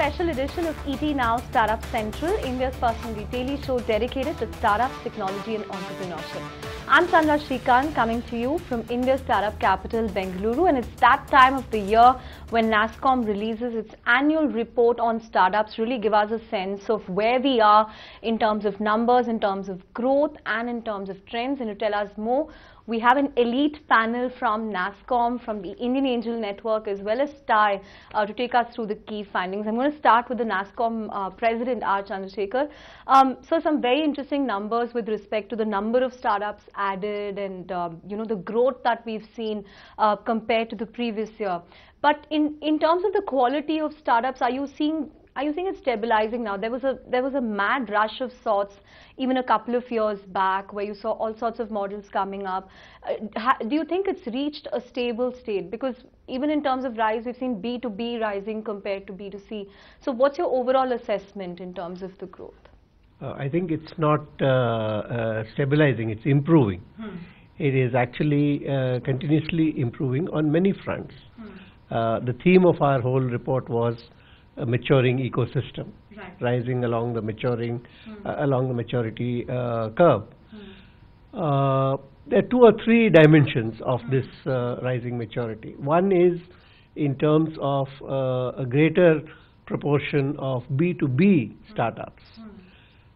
special edition of ET Now Startup Central, India's personal daily show dedicated to startups, technology and entrepreneurship. I'm Chandra Shrikant coming to you from India's startup capital, Bengaluru, and it's that time of the year when NASSCOM releases its annual report on startups, really give us a sense of where we are in terms of numbers, in terms of growth and in terms of trends. And to tell us more, we have an elite panel from NASSCOM, from the Indian Angel Network as well as TIE to take us through the key findings. I'm going to start with the NASSCOM President R. Chandrasekhar. So some very interesting numbers with respect to the number of startups added and the growth that we've seen compared to the previous year. But in terms of the quality of startups, are you seeing it stabilizing now? There was a mad rush of sorts even a couple of years back where you saw all sorts of models coming up. Do you think it's reached a stable state? Because even in terms of rise, we've seen B2B rising compared to B2C. So what's your overall assessment in terms of the growth? I think it's not stabilizing, it's improving. It is actually continuously improving on many fronts. The theme of our whole report was a maturing ecosystem, rising along the maturing, along the maturity curve. There are two or three dimensions of this rising maturity. One is in terms of a greater proportion of B2B startups,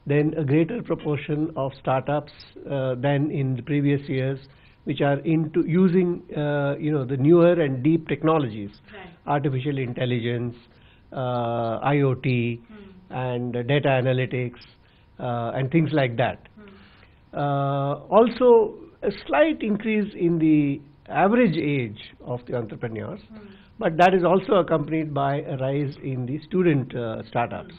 then a greater proportion of startups than in the previous years, which are into using the newer and deep technologies, artificial intelligence, IoT and data analytics and things like that. Also a slight increase in the average age of the entrepreneurs, but that is also accompanied by a rise in the student startups.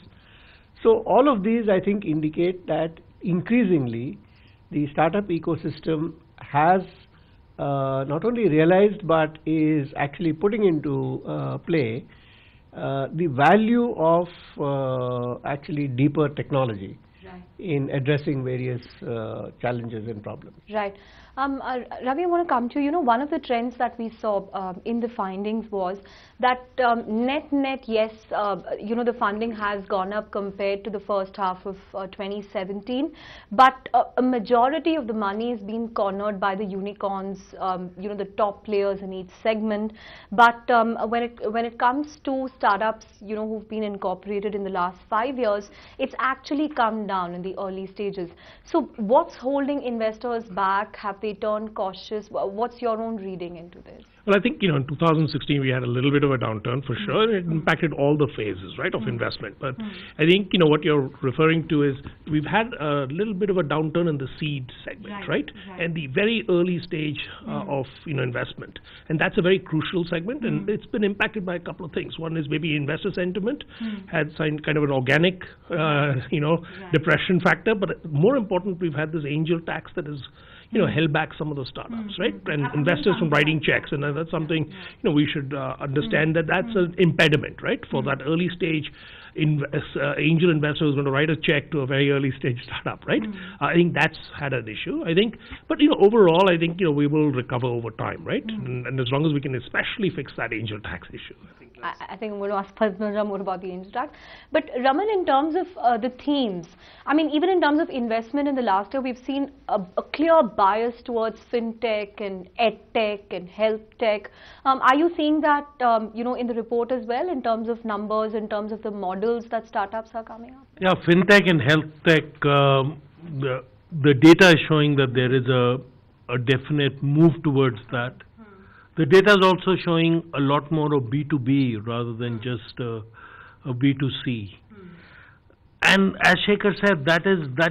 So all of these, I think, indicate that increasingly the startup ecosystem has not only realized but is actually putting into play the value of actually deeper technology in addressing various challenges and problems. Right. Ravi, I want to come to you. One of the trends that we saw in the findings was that net, yes, the funding has gone up compared to the first half of 2017, but a majority of the money is being cornered by the unicorns, the top players in each segment. But when it comes to startups, who've been incorporated in the last 5 years, it's actually come down in the early stages. So what's holding investors back? Have they turned cautious? What's your own reading into this? Well, I think, in 2016 we had a little bit of a downturn for sure. It impacted all the phases, right, of investment. But I think, what you're referring to is we've had a little bit of a downturn in the seed segment, right? And the very early stage of, investment. And that's a very crucial segment, and it's been impacted by a couple of things. One is maybe investor sentiment had signed kind of an organic, depression factor. But more important, we've had this angel tax that is held back some of the startups, right? And investors from writing checks, and that's something we should understand that that's an impediment, right? For that early stage angel investor who's going to write a check to a very early stage startup, right? I think that's had an issue. I think, but overall, I think we will recover over time, right? And as long as we can especially fix that angel tax issue, I think I'm going to ask Padmaja more about the angel tax. But Raman, in terms of the themes, I mean, even in terms of investment in the last year, we've seen a clear bias towards fintech and edtech and health tech. Are you seeing that, in the report as well, in terms of numbers, in terms of the models that startups are coming up? Yeah, fintech and health tech, the data is showing that there is a definite move towards that. The data is also showing a lot more of B2B rather than just a B2C. And as Shekhar said, that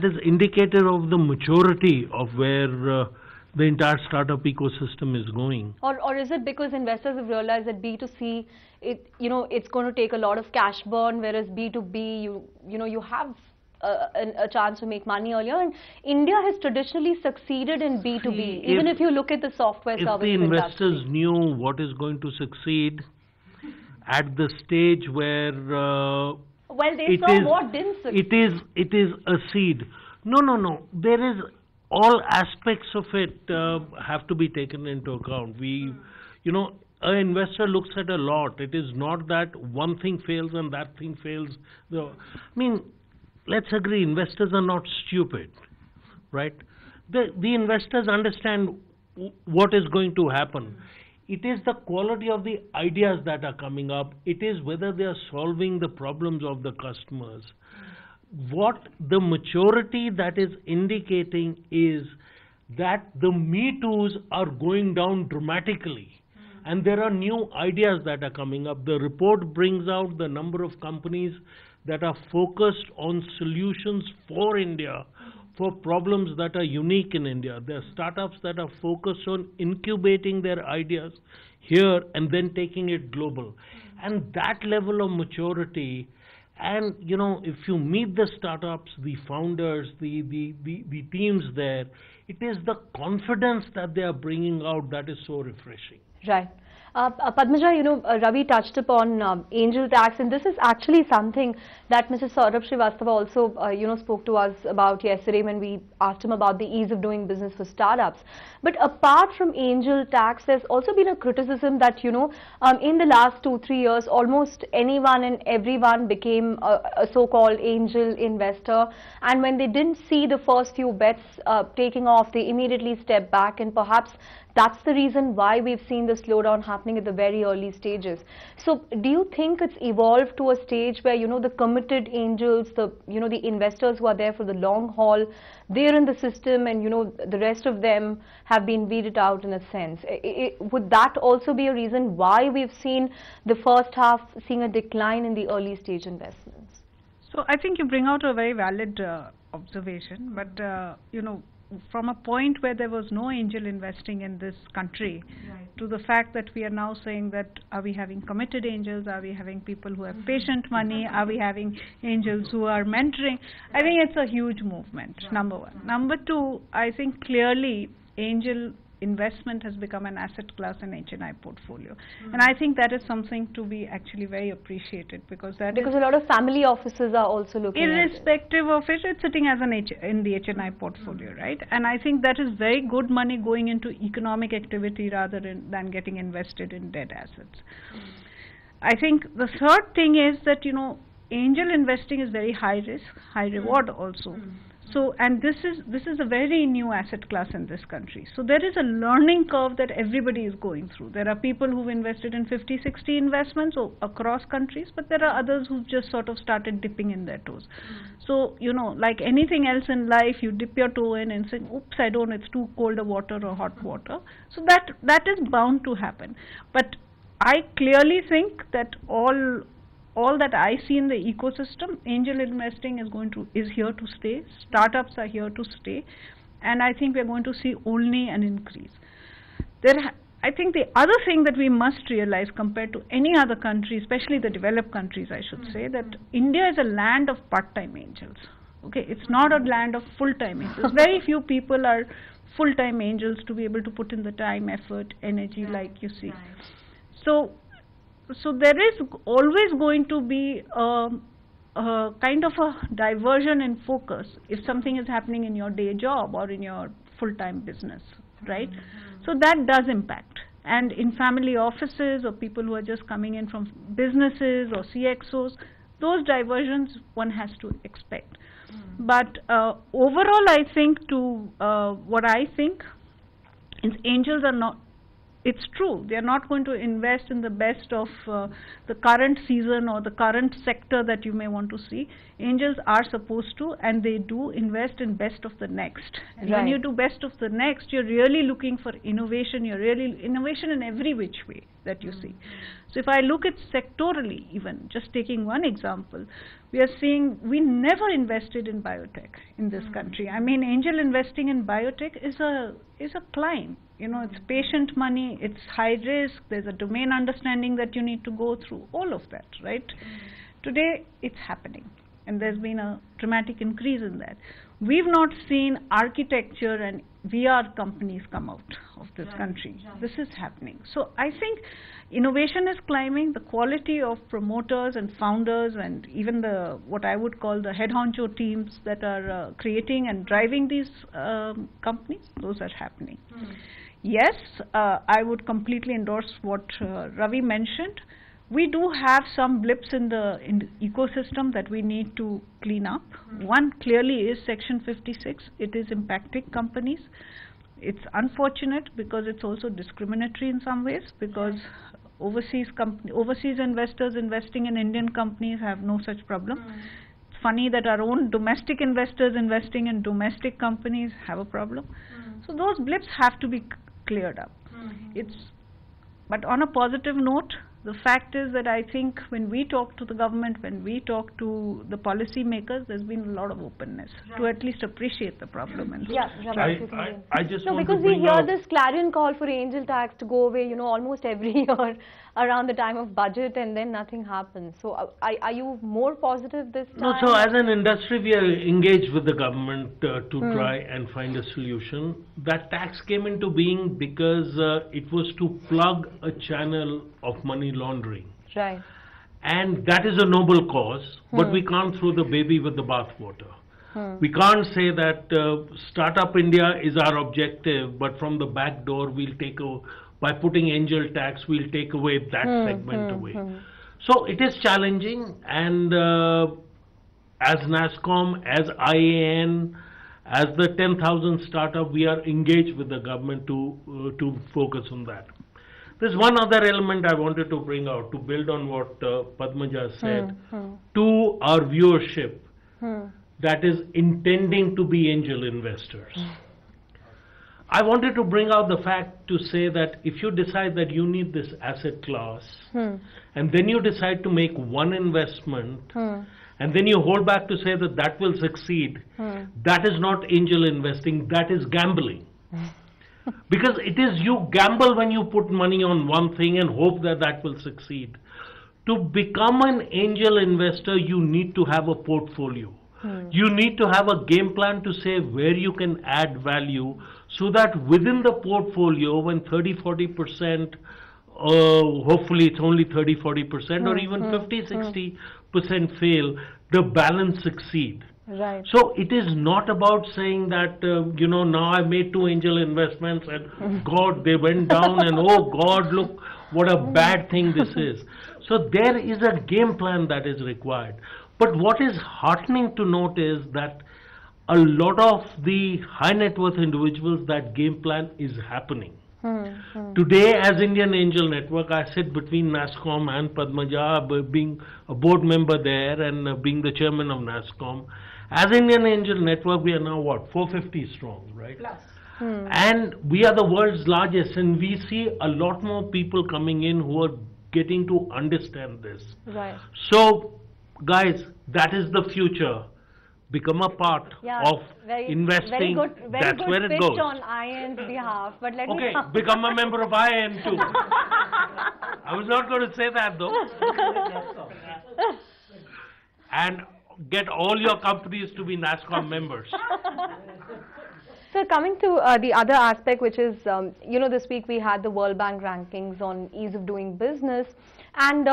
is indicator of the maturity of where the entire startup ecosystem is going. Or is it because investors have realized that B2C, it's going to take a lot of cash burn, whereas B2B, you have a chance to make money earlier, and India has traditionally succeeded in B2B. Even if you look at the software services industry. If the investors knew what is going to succeed at the stage where they saw what didn't succeed. It is a seed. No. There is all aspects of it have to be taken into account. an investor looks at a lot. It is not that one thing fails and that thing fails. I mean, let's agree, investors are not stupid, right? The investors understand what is going to happen. It is the quality of the ideas that are coming up. It is whether they are solving the problems of the customers. What the maturity that is indicating is that the Me Too's are going down dramatically. And there are new ideas that are coming up. The report brings out the number of companies that are focused on solutions for India, for problems that are unique in India. There are startups that are focused on incubating their ideas here and then taking it global. And that level of maturity, and if you meet the startups, the founders, the teams there, it is the confidence that they are bringing out that is so refreshing. Right. Padmaja, Ravi touched upon angel tax, and this is actually something that Mr. Saurabh Srivastava also, spoke to us about yesterday when we asked him about the ease of doing business for startups. But apart from angel tax, there's also been a criticism that, in the last 2-3 years, almost anyone and everyone became a so-called angel investor, and when they didn't see the first few bets taking off, they immediately stepped back, and perhaps that's the reason why we've seen the slowdown happening at the very early stages. So do you think it's evolved to a stage where, the committed angels, the investors who are there for the long haul, they're in the system, and, the rest of them have been weeded out in a sense? Would that also be a reason why we've seen the first half seeing a decline in the early stage investments? So I think you bring out a very valid observation, but, from a point where there was no angel investing in this country, to the fact that we are now saying that, are we having committed angels, are we having people who have patient money, are we having angels who are mentoring? I think it's a huge movement, number one. Number two, I think clearly angel investment has become an asset class in HNI portfolio, and I think that is something to be actually very appreciated, because a lot of family offices are also looking irrespective of it, it's sitting as in the HNI portfolio, right? And I think that is very good money going into economic activity rather than getting invested in dead assets. I think the third thing is that angel investing is very high risk, high reward also. So, and this is a very new asset class in this country. So there is a learning curve that everybody is going through. There are people who've invested in 50, 60 investments across countries, but there are others who've just sort of started dipping in their toes. So, like anything else in life, you dip your toe in and say, oops, it's too cold a water or hot water. So that is bound to happen. But I clearly think that all that I see in the ecosystem, angel investing is here to stay. Startups are here to stay, and I think we're going to see only an increase. I think the other thing that we must realize compared to any other country, especially the developed countries, I should say, that India is a land of part-time angels. Okay, it's not a land of full-time angels. Very few people are full-time angels to be able to put in the time, effort, energy like you see. So there is always going to be a kind of a diversion in focus if something is happening in your day job or in your full-time business, right? So that does impact. And in family offices or people who are just coming in from businesses or CXOs, those diversions one has to expect. But overall, I think what I think is angels are not, it's true, they are not going to invest in the best of the current season or the current sector that you may want to see. Angels are supposed to, and they do invest in best of the next. And when you do best of the next, you're really looking for innovation. You're really innovation in every which way that you see. So if I look at sectorally, even just taking one example, we are seeing we never invested in biotech in this country. I mean, angel investing in biotech is a climb. It's patient money, it's high risk, there's a domain understanding that you need to go through, all of that, right? Today, it's happening, and there's been a dramatic increase in that. We've not seen architecture and VR companies come out of this country. This is happening. So I think innovation is climbing. The quality of promoters and founders and even what I would call the head honcho teams that are creating and driving these companies, those are happening. Yes, I would completely endorse what Ravi mentioned. We do have some blips in the ecosystem that we need to clean up. One clearly is Section 56. It is impacting companies. It's unfortunate because it's also discriminatory in some ways, because overseas investors investing in Indian companies have no such problem. It's funny that our own domestic investors investing in domestic companies have a problem. So those blips have to be cleared up. But on a positive note, the fact is that I think when we talk to the government, when we talk to the policy makers, there's been a lot of openness to at least appreciate the problem. And I just no, want because to we bring hear out this clarion call for angel tax to go away, almost every year around the time of budget, and then nothing happens. So are you more positive this time? No, so as an industry, we are engaged with the government to try and find a solution. That tax came into being because it was to plug a channel of money laundering. Right. And that is a noble cause, but we can't throw the baby with the bathwater. We can't say that Startup India is our objective, but from the back door we'll by putting angel tax, we'll take away that segment away. So it is challenging, and as NASSCOM, as IAN, as the 10,000 startup, we are engaged with the government to focus on that. There's one other element I wanted to bring out to build on what Padmaja said to our viewership that is intending to be angel investors. I wanted to bring out the fact to say that if you decide that you need this asset class and then you decide to make one investment and then you hold back to say that that will succeed, that is not angel investing, that is gambling. Because it is you gamble when you put money on one thing and hope that that will succeed. To become an angel investor, you need to have a portfolio. You need to have a game plan to say where you can add value, so that within the portfolio, when 30-40%, hopefully it's only 30-40% or even 50-60% fail, the balance succeed. Right. So it is not about saying that, now I made 2 angel investments and God, they went down and oh God, look what a bad thing this is. So there is a game plan that is required. But what is heartening to note is that a lot of the high net worth individuals, that game plan is happening. Today, as Indian Angel Network, I sit between NASSCOM and Padmaja, being a board member there and being the chairman of NASSCOM. As Indian Angel Network, we are now what, 450 strong, right? Plus. And we are the world's largest, and we see a lot more people coming in who are getting to understand this. Right. So, guys, that is the future. Become a part of investing. That's where it goes. On IAN's behalf, but let me become a member of IAN too. I was not going to say that though. And get all your companies to be NASSCOM members. So coming to the other aspect, which is, this week we had the World Bank rankings on ease of doing business. And,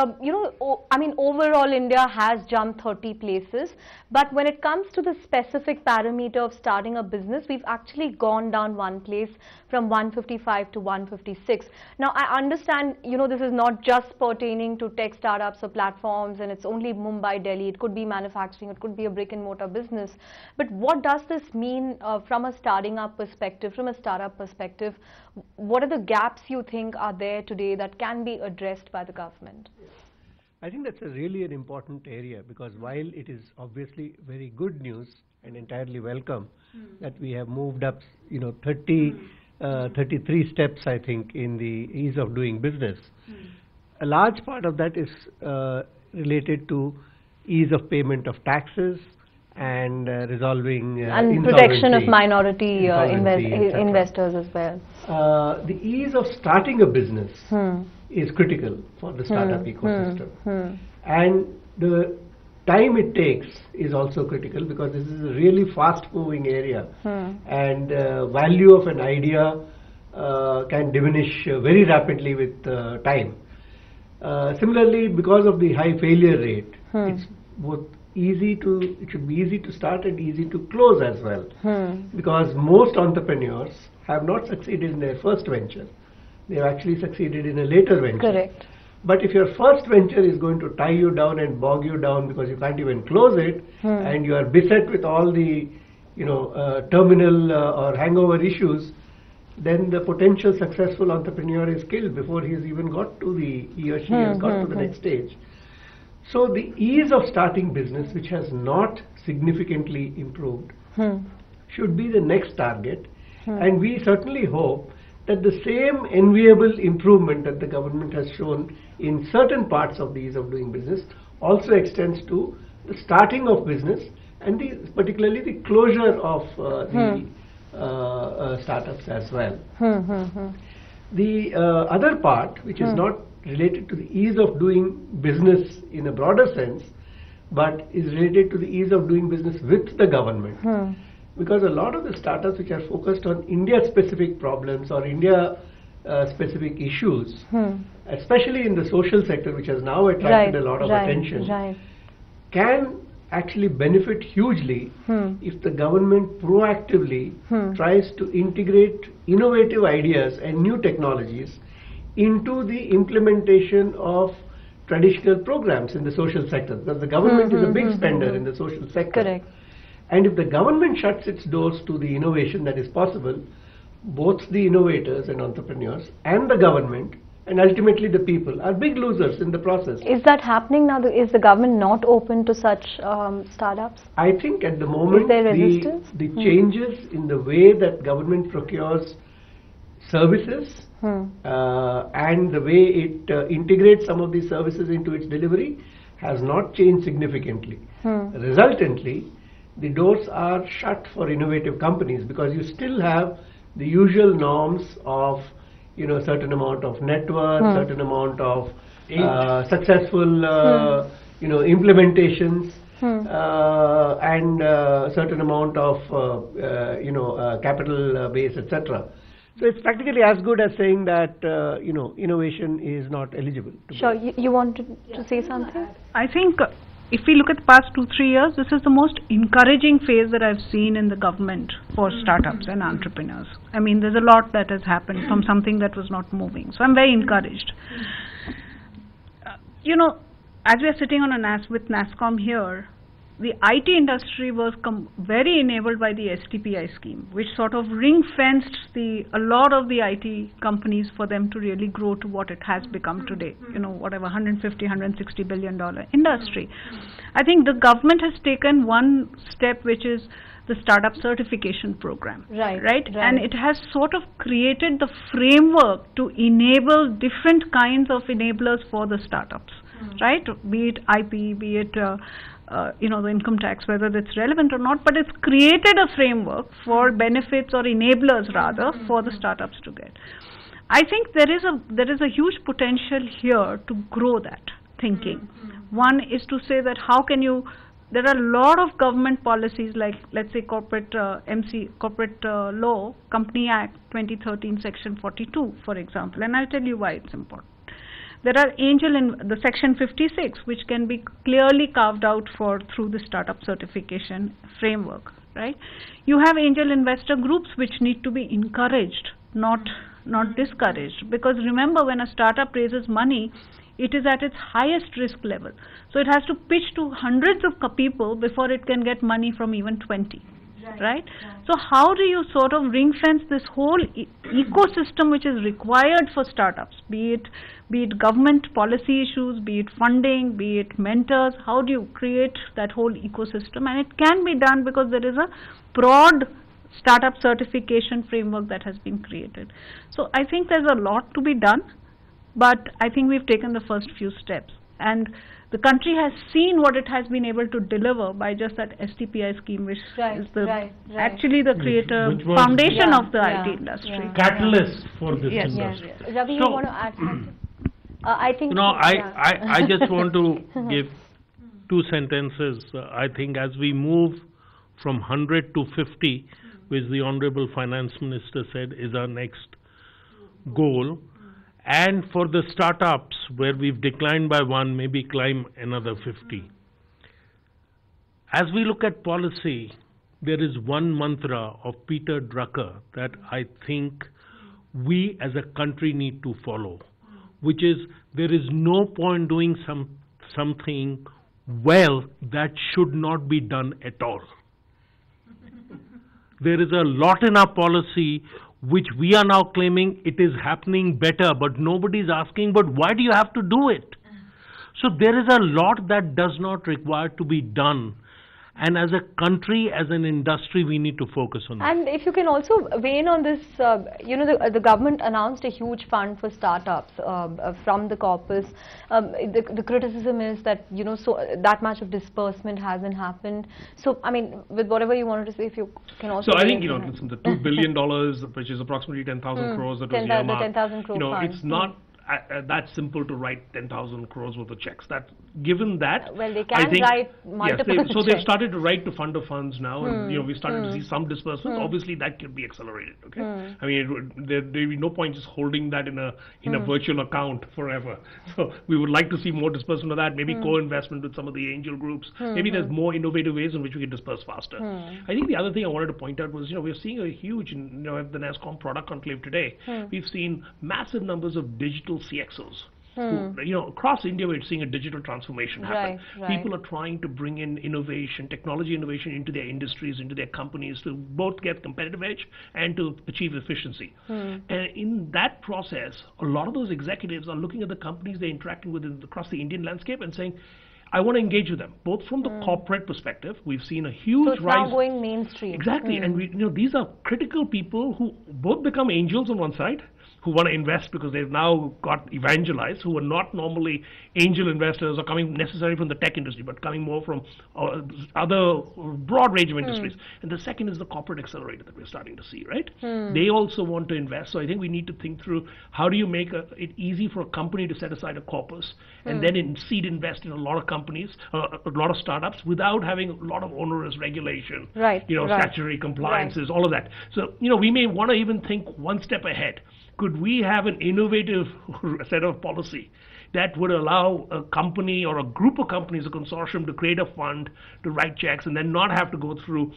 overall India has jumped 30 places. But when it comes to the specific parameter of starting a business, we've actually gone down 1 place from 155 to 156. Now, I understand, this is not just pertaining to tech startups or platforms, and it's only Mumbai, Delhi. It could be manufacturing, it could be a brick and mortar business. But what does this mean from a starting up perspective, from a startup perspective? What are the gaps you think are there today that can be addressed by the government? I think that's really an important area, because while it is obviously very good news and entirely welcome that we have moved up, 33 steps, I think, in the ease of doing business. A large part of that is related to ease of payment of taxes and resolving and protection of minority investors as well. The ease of starting a business is critical for the startup ecosystem. And the time it takes is also critical, because this is a really fast moving area, and value of an idea can diminish very rapidly with time. Similarly, because of the high failure rate, it's both it should be easy to start and easy to close as well. Because most entrepreneurs have not succeeded in their first venture. They have actually succeeded in a later venture. Correct. But if your first venture is going to tie you down and bog you down because you can't even close it, and you are beset with all the, terminal or hangover issues, then the potential successful entrepreneur is killed before he has even got to he or she has got to the next stage. So the ease of starting business, which has not significantly improved, should be the next target. And we certainly hope that the same enviable improvement that the government has shown in certain parts of the ease of doing business also extends to the starting of business and particularly the closure of startups as well. The other part, which is not related to the ease of doing business in a broader sense, but is related to the ease of doing business with the government. Because a lot of the startups which are focused on India-specific problems or India-specific issues, especially in the social sector, which has now attracted a lot of attention, can actually benefit hugely if the government proactively tries to integrate innovative ideas and new technologies into the implementation of traditional programs in the social sector, because the government is a big spender in the social sector. Correct. And if the government shuts its doors to the innovation that is possible, both the innovators and entrepreneurs and the government and ultimately the people are big losers in the process. Is that happening now? Is the government not open to such startups? I think at the moment Is there resistance? the changes in the way that government procures services and the way it integrates some of these services into its delivery has not changed significantly. Resultantly, the doors are shut for innovative companies because you still have the usual norms of certain amount of net worth, certain amount of successful implementations, and certain amount of capital base, etc. So it's practically as good as saying that innovation is not eligible. Sure, you wanted to say something? I think if we look at the past 2-3 years, this is the most encouraging phase that I've seen in the government for startups and entrepreneurs. I mean, there's a lot that has happened from something that was not moving. So I'm very encouraged. As we are sitting on with NASSCOM here, the IT industry was very enabled by the STPI scheme, which sort of ring-fenced a lot of the IT companies for them to really grow to what it has become today. Whatever, $150, $160 billion industry. I think the government has taken one step, which is the startup certification program. Right? And it has sort of created the framework to enable different kinds of enablers for the startups. Right? Be it IP, be it the income tax, whether it's relevant or not, but it's created a framework for benefits or enablers rather for the startups to get. I think there is a huge potential here to grow that thinking. One is to say that there are a lot of government policies like, let's say, corporate law, Company Act 2013 Section 42, for example, and I'll tell you why it's important. There are the Section 56, which can be clearly carved out through the startup certification framework, right? You have angel investor groups which need to be encouraged, not discouraged, because remember, when a startup raises money, it is at its highest risk level. So it has to pitch to hundreds of people before it can get money from even 20. Right? So how do you sort of ring fence this whole ecosystem which is required for startups, be it government policy issues, be it funding, be it mentors? How do you create that whole ecosystem? And it can be done because there is a broad startup certification framework that has been created. So I think there's a lot to be done, but I think we've taken the first few steps. And the country has seen what it has been able to deliver by just that STPI scheme, which is actually the creator foundation of the IT industry. Catalyst for this industry. Ravi, you want to add something? I think. I just want to give 2 sentences. I think as we move from 100 to 50, which the Honorable Finance Minister said is our next goal, and for the startups where we've declined by 1, maybe climb another 50. as we look at policy, there is one mantra of Peter Drucker that I think we as a country need to follow, which is there is no point doing something well that should not be done at all. There is a lot in our policy which we are now claiming it is happening better, but nobody is asking, but why do you have to do it? So there is a lot that does not require to be done. And as a country, as an industry, we need to focus on that. And if you can also weigh in on this, the government announced a huge fund for startups from the corpus. The criticism is that, so that much of disbursement hasn't happened. So, I mean, with whatever you wanted to say, if you can also... So I think, listen, the $2 billion, which is approximately 10,000 crores that was earmarked, the 10,000 crore fund. It's not that simple to write 10,000 crores worth of checks. That given that, well, they can write multiple yes, so checks. they've started to write to fund of funds now, and we started to see some disbursements. Obviously, that can be accelerated. Okay, I mean, there will be no point just holding that in a virtual account forever. So we would like to see more disbursement of that. Maybe co-investment with some of the angel groups. Maybe there's more innovative ways in which we can disperse faster. I think the other thing I wanted to point out was, we're seeing a huge, at the NASSCOM product conclave today, we've seen massive numbers of digital CXOs. Across India, we're seeing a digital transformation happen. Right. People are trying to bring in innovation, technology innovation into their industries, into their companies to both get competitive edge and to achieve efficiency. And in that process, a lot of those executives are looking at the companies they're interacting with across the Indian landscape and saying, I want to engage with them, both from the corporate perspective. We've seen a huge rise. So it's now going mainstream. Exactly, and these are critical people who both become angels on one side, who want to invest because they've now got evangelized, who are not normally angel investors or coming necessarily from the tech industry, but coming more from other broad range of industries. And the second is the corporate accelerator that we're starting to see, right? They also want to invest. So I think we need to think through how do you make it easy for a company to set aside a corpus and then seed invest in a lot of companies, a lot of startups without having a lot of onerous regulation, statutory compliances, all of that. So, we may want to even think one step ahead. Could we have an innovative set of policy that would allow a company or a group of companies, a consortium, to create a fund, to write checks, and then not have to go through,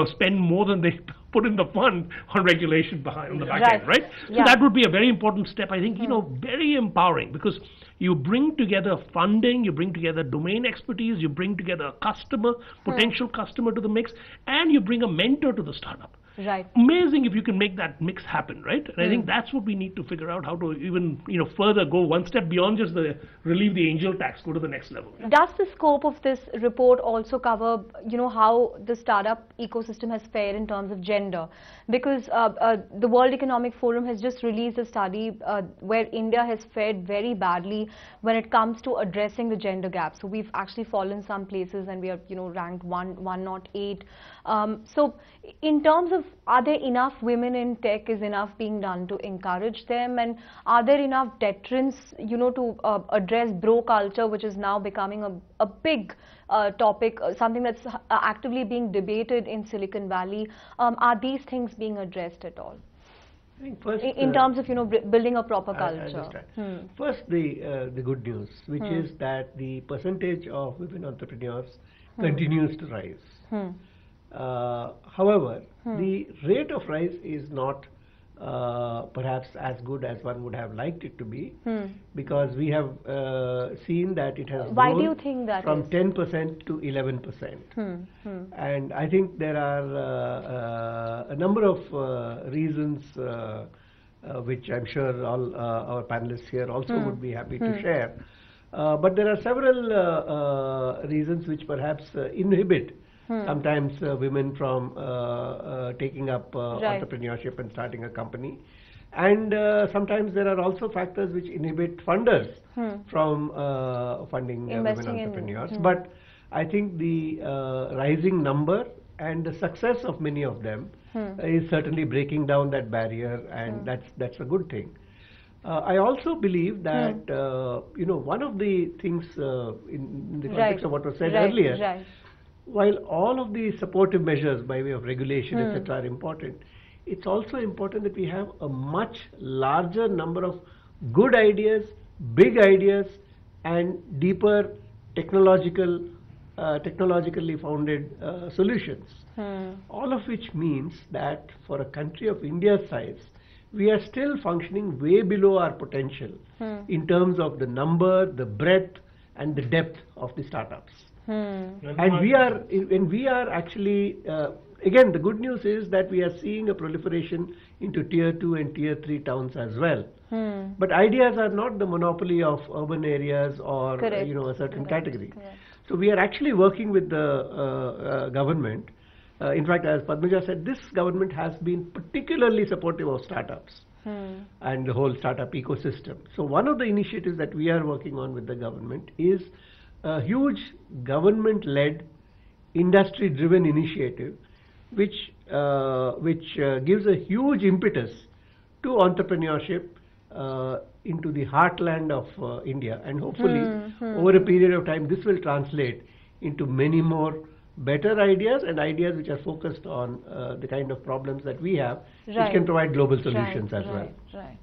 spend more than they put in the fund on regulation on the back end, right? So that would be a very important step, I think, very empowering, because you bring together funding, you bring together domain expertise, you bring together a customer, potential customer to the mix, and you bring a mentor to the startup. Right. Amazing if you can make that mix happen, right? And I think that's what we need to figure out, how to even, further go one step beyond just relieve the angel tax, go to the next level. Does the scope of this report also cover, how the startup ecosystem has fared in terms of gender? Because the World Economic Forum has just released a study where India has fared very badly when it comes to addressing the gender gap. So we've actually fallen some places and we are, ranked 108. So in terms of, are there enough women in tech? Is enough being done to encourage them? And are there enough deterrents, to address bro culture, which is now becoming a big topic, something that's actively being debated in Silicon Valley? Are these things being addressed at all? I think first, in terms of, building a proper culture. I understand. First, the good news, which is that the percentage of women entrepreneurs continues to rise. However, the rate of rise is not perhaps as good as one would have liked it to be, because we have seen that it has Why grown do you think that from is? 10% to 11%. And I think there are a number of reasons which I'm sure all our panelists here also would be happy to share. But there are several reasons which perhaps inhibit sometimes women from taking up entrepreneurship and starting a company. And sometimes there are also factors which inhibit funders from funding women entrepreneurs. But I think the rising number and the success of many of them is certainly breaking down that barrier, and that's a good thing. I also believe that one of the things in the context of what was said earlier, while all of the supportive measures by way of regulation, etc., are important, it's also important that we have a much larger number of good ideas, big ideas, and deeper technological technologically founded solutions. All of which means that for a country of India's size, we are still functioning way below our potential in terms of the number, the breadth, and the depth of the startups. And we are actually, again, the good news is that we are seeing a proliferation into tier 2 and tier 3 towns as well. But ideas are not the monopoly of urban areas or a certain category. So we are actually working with the government. In fact, as Padmaja said, this government has been particularly supportive of startups and the whole startup ecosystem. So one of the initiatives that we are working on with the government is a huge government-led, industry-driven initiative which gives a huge impetus to entrepreneurship into the heartland of India, and hopefully over a period of time this will translate into many more better ideas and ideas which are focused on the kind of problems that we have, which can provide global solutions as well. Right.